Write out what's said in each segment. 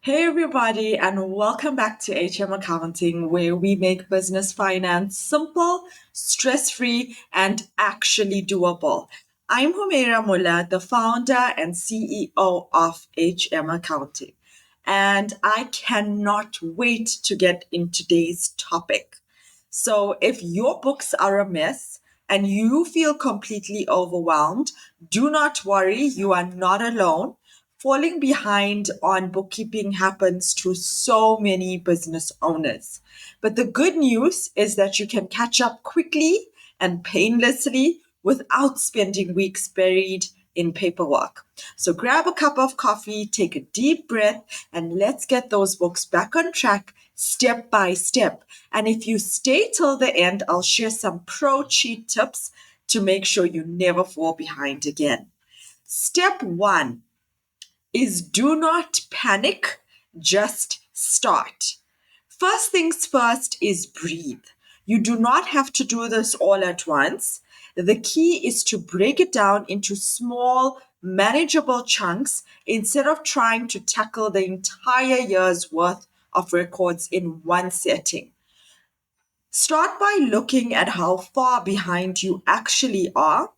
Hey everybody, and welcome back to HM Accounting, where we make business finance simple, stress-free, and actually doable. I'm Humaira Mullah, the founder and CEO of HM Accounting, and I cannot wait to get into today's topic. So, if your books are a mess and you feel completely overwhelmed, do not worry, you are not alone. Falling behind on bookkeeping happens to so many business owners. But the good news is that you can catch up quickly and painlessly without spending weeks buried in paperwork. So grab a cup of coffee, take a deep breath, and let's get those books back on track step by step. And if you stay till the end, I'll share some pro cheat tips to make sure you never fall behind again. Step one is do not panic, just start. First things first is breathe. You do not have to do this all at once. The key is to break it down into small, manageable chunks instead of trying to tackle the entire year's worth of records in one setting. Start by looking at how far behind you actually are.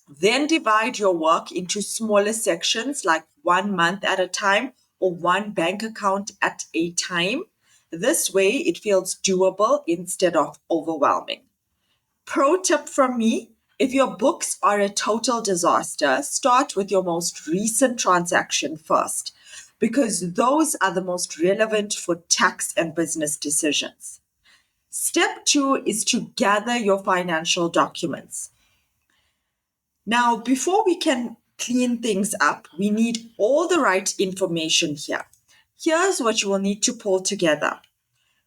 Then divide your work into smaller sections like 1 month at a time or one bank account at a time. This way, it feels doable instead of overwhelming. Pro tip from me, if your books are a total disaster, start with your most recent transaction first, because those are the most relevant for tax and business decisions. Step two is to gather your financial documents. Now, before we can clean things up, we need all the right information here. Here's what you will need to pull together: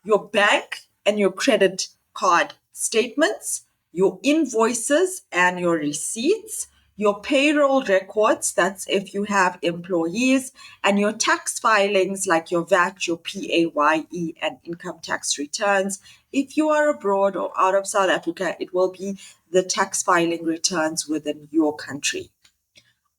your bank and your credit card statements, your invoices and your receipts, your payroll records, that's if you have employees, and your tax filings like your VAT, your PAYE, and income tax returns. If you are abroad or out of South Africa, it will be the tax filing returns within your country.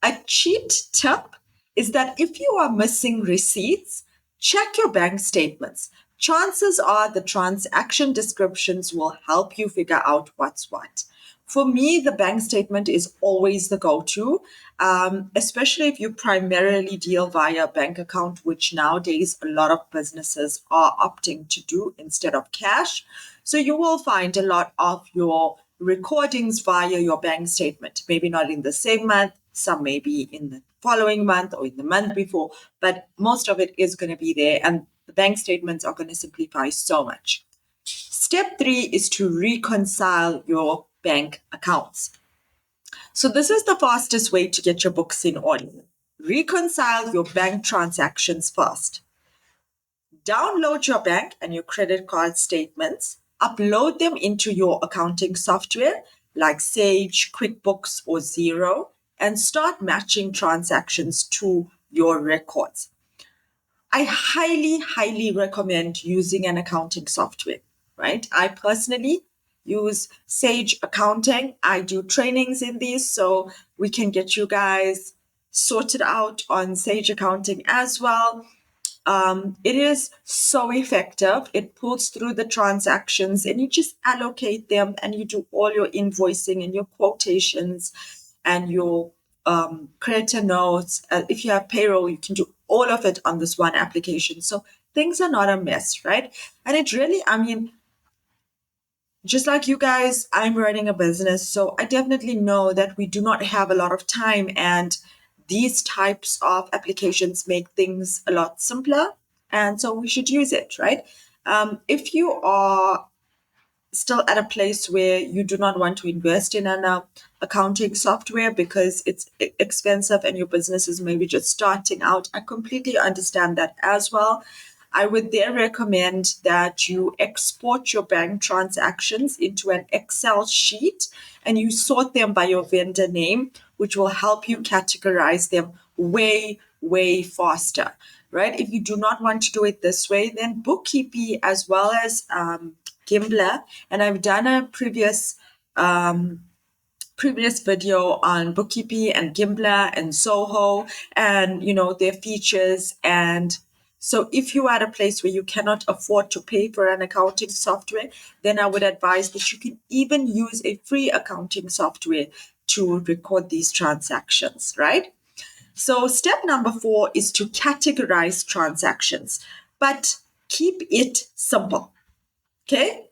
A cheat tip is that if you are missing receipts, check your bank statements. Chances are the transaction descriptions will help you figure out what's what. For me, the bank statement is always the go to, especially if you primarily deal via bank account, which nowadays a lot of businesses are opting to do instead of cash. So you will find a lot of your recordings via your bank statement, maybe not in the same month, some may be in the following month or in the month before, but most of it is going to be there, and the bank statements are going to simplify so much. Step three is to reconcile your bank accounts. So, this is the fastest way to get your books in order. Reconcile your bank transactions first. Download your bank and your credit card statements, upload them into your accounting software like Sage, QuickBooks, or Xero, and start matching transactions to your records. I highly, highly recommend using an accounting software, right? I personally use Sage Accounting. I do trainings in these, so we can get you guys sorted out on Sage Accounting as well. It is so effective. It pulls through the transactions and you just allocate them and you do all your invoicing and your quotations and your creditor notes. If you have payroll, you can do all of it on this one application. So things are not a mess, right? And it really, just like you guys, I'm running a business. So I definitely know that we do not have a lot of time, and these types of applications make things a lot simpler. And so we should use it, right? If you are still at a place where you do not want to invest in an accounting software because it's expensive and your business is maybe just starting out, I completely understand that as well. I would there recommend that you export your bank transactions into an Excel sheet and you sort them by your vendor name, which will help you categorize them way, way faster, right? If you do not want to do it this way, then Bookkeeping as well as Gimbler, and I've done a previous video on Bookkeeping and Gimbler and Zoho and their features and So if you are at a place where you cannot afford to pay for an accounting software, then I would advise that you can even use a free accounting software to record these transactions, right? So step number 4 is to categorize transactions, but keep it simple. Okay?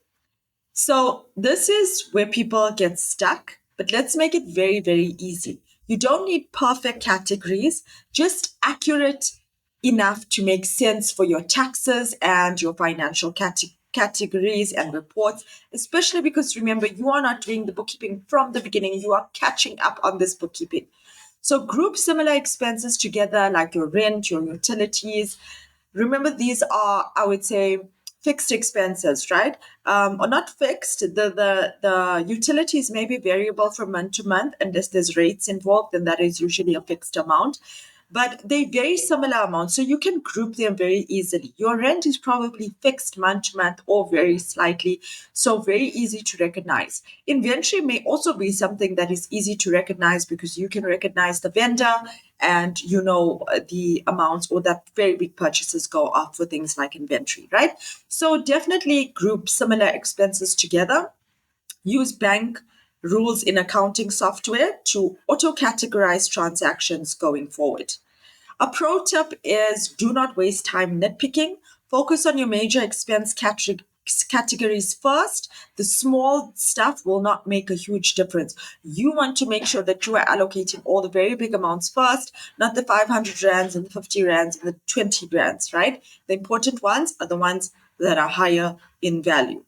So this is where people get stuck, but let's make it very, very easy. You don't need perfect categories, just accurate enough to make sense for your taxes and your financial categories and reports, especially because remember, you are not doing the bookkeeping from the beginning. You are catching up on this bookkeeping. So group similar expenses together, like your rent, your utilities. Remember, these are, I would say, fixed expenses, right? Or not fixed. The utilities may be variable from month to month, unless there's rates involved, then that is usually a fixed amount. But they very similar amounts, so you can group them very easily. Your rent is probably fixed month to month or very slightly, so very easy to recognize. Inventory may also be something that is easy to recognize because you can recognize the vendor and you know the amounts, or that very big purchases go up for things like inventory, right? So definitely group similar expenses together. Use bank rules in accounting software to auto-categorize transactions going forward. A pro tip is do not waste time nitpicking. Focus on your major expense categories first. The small stuff will not make a huge difference. You want to make sure that you are allocating all the very big amounts first, not the 500 rands and the 50 rands and the 20 rands, right? The important ones are the ones that are higher in value.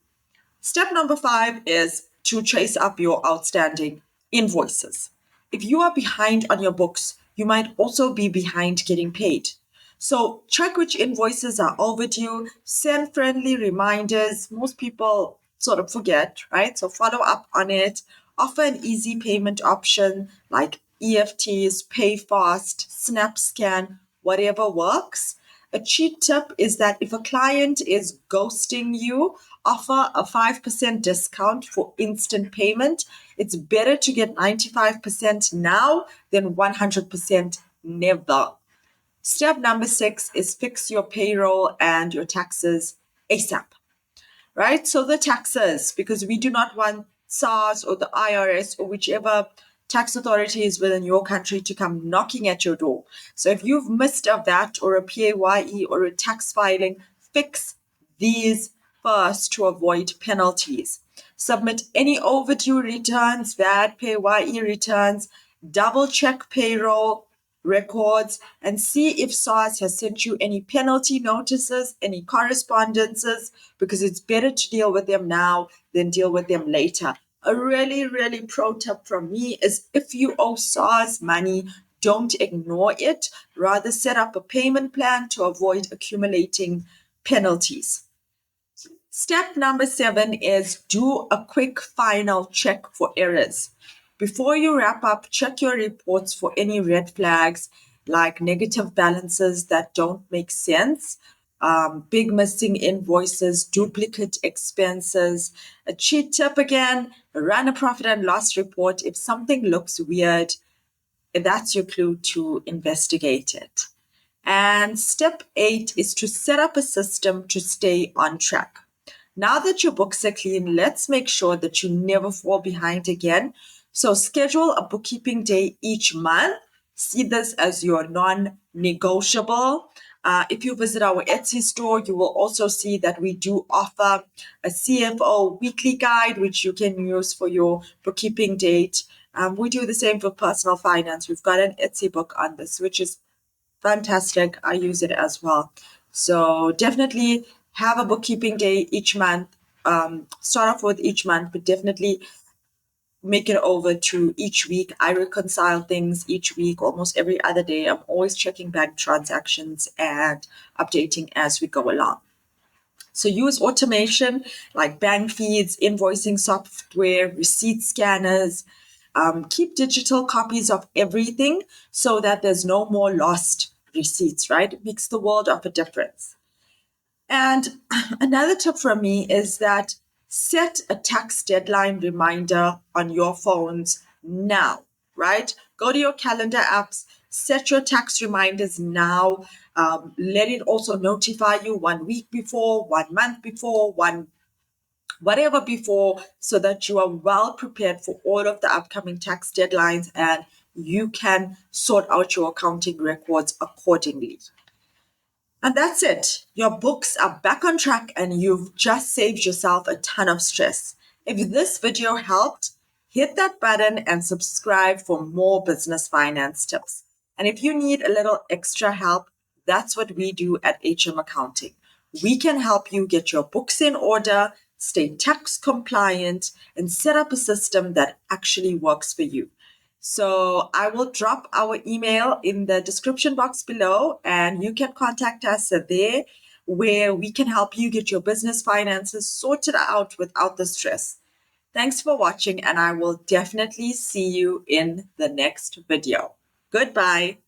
Step number 5 is to trace up your outstanding invoices. If you are behind on your books, you might also be behind getting paid. So check which invoices are overdue, send friendly reminders. Most people sort of forget, right? So follow up on it. Offer an easy payment option like EFTs, Pay Fast, SnapScan, whatever works. A cheat tip is that if a client is ghosting you, offer a 5% discount for instant payment. It's better to get 95% now than 100% never. Step number 6 is fix your payroll and your taxes ASAP, right? So the taxes, because we do not want SARS or the IRS or whichever tax authority is within your country to come knocking at your door. So if you've missed a VAT or a PAYE or a tax filing, fix these first to avoid penalties. Submit any overdue returns, VAT, PAYE returns, double check payroll records, and see if SARS has sent you any penalty notices, any correspondences, because it's better to deal with them now than deal with them later. A really, really pro tip from me is if you owe SARS money, don't ignore it. Rather, set up a payment plan to avoid accumulating penalties. Step number 7 is do a quick final check for errors. Before you wrap up, check your reports for any red flags like negative balances that don't make sense, big missing invoices, duplicate expenses. A cheat tip again, run a profit and loss report. If something looks weird, that's your clue to investigate it. And step 8 is to set up a system to stay on track. Now that your books are clean, let's make sure that you never fall behind again. So schedule a bookkeeping day each month. See this as your non-negotiable. If you visit our Etsy store, you will also see that we do offer a CFO weekly guide, which you can use for your bookkeeping date. We do the same for personal finance. We've got an Etsy book on this, which is fantastic. I use it as well. So definitely have a bookkeeping day each month. Start off with each month, but definitely make it over to each week. I reconcile things each week, almost every other day. I'm always checking bank transactions and updating as we go along. So use automation like bank feeds, invoicing software, receipt scanners. Keep digital copies of everything so that there's no more lost receipts, right? It makes the world of a difference. And another tip from me is that set a tax deadline reminder on your phones now, right? Go to your calendar apps, Set your tax reminders now. Let it also notify you 1 week before, 1 month before, whatever before, so that you are well prepared for all of the upcoming tax deadlines and you can sort out your accounting records accordingly. And that's it. Your books are back on track and you've just saved yourself a ton of stress. If this video helped, hit that button and subscribe for more business finance tips. And if you need a little extra help, that's what we do at HM Accounting. We can help you get your books in order, stay tax compliant, and set up a system that actually works for you. So I will drop our email in the description box below, and you can contact us there where we can help you get your business finances sorted out without the stress. Thanks for watching, and I will definitely see you in the next video. Goodbye.